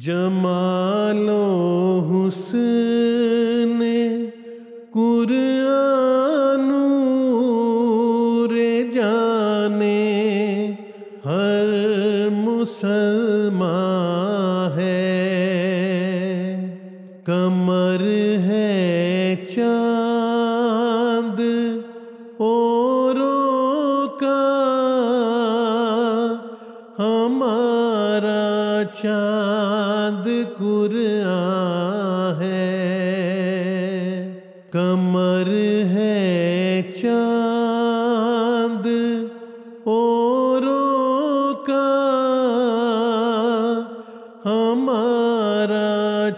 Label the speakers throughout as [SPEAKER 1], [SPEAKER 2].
[SPEAKER 1] جمال و حسن قرآن نور جانے ہر مسلمان ہے، قمر ہے چاند اوروں کا ہمارا چاند قرآن ہے، قمر ہے چاند اوروں کا ہمارا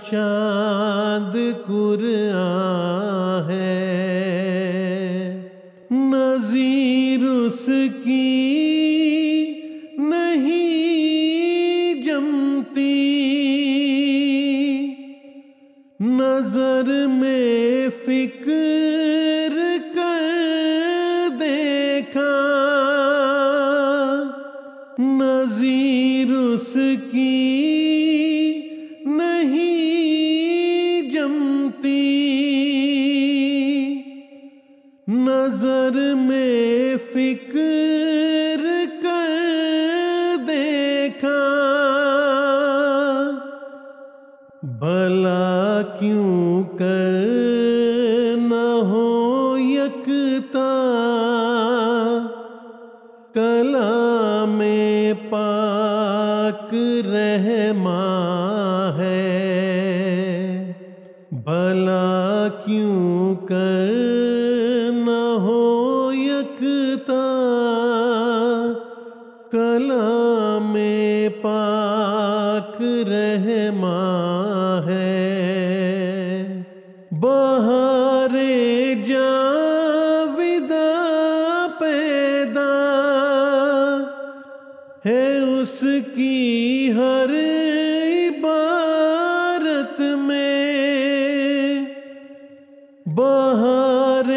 [SPEAKER 1] چاند قرآن ہے، نظیر اس کی نہیں جمتی، نظر میں فکر کر دیکھا، نظیر اس کی نہیں جمتی، نظر میں فکر کر دیکھا، بھلا کیوں کر نہ ہو یکتا کلام پاک رحماں ہے، بھلا کیوں کر نہ ہو یکتا کلام پاک رحماں ہے، بہار جاویدہ پیدا ہے اس کی ہر عبارت میں، بہار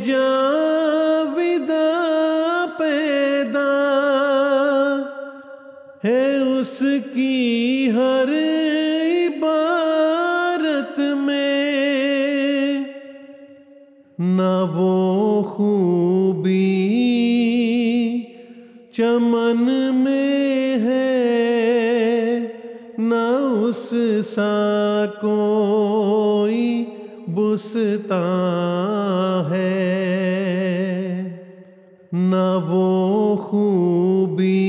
[SPEAKER 1] جاویدہ پیدا ہے اس کی ہر عبارت میں، نہ وہ خوبی چمن میں ہے، نہ اس سا کوئی بستاں ہے، نہ وہ خوبی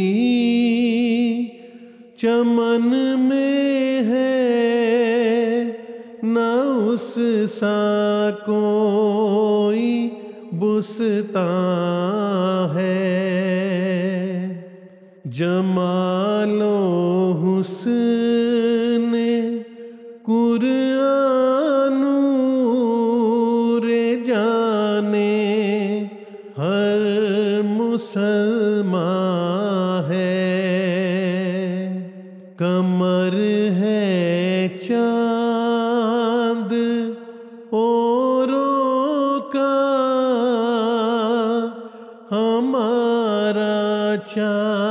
[SPEAKER 1] چمن میں ہے، نہ اس سا کوئی بستاں ہے، جمال و حسن قرآن نور جانے ہر مسلمان ہے، قمر ہے چاند اوروں کا ہمارا چاند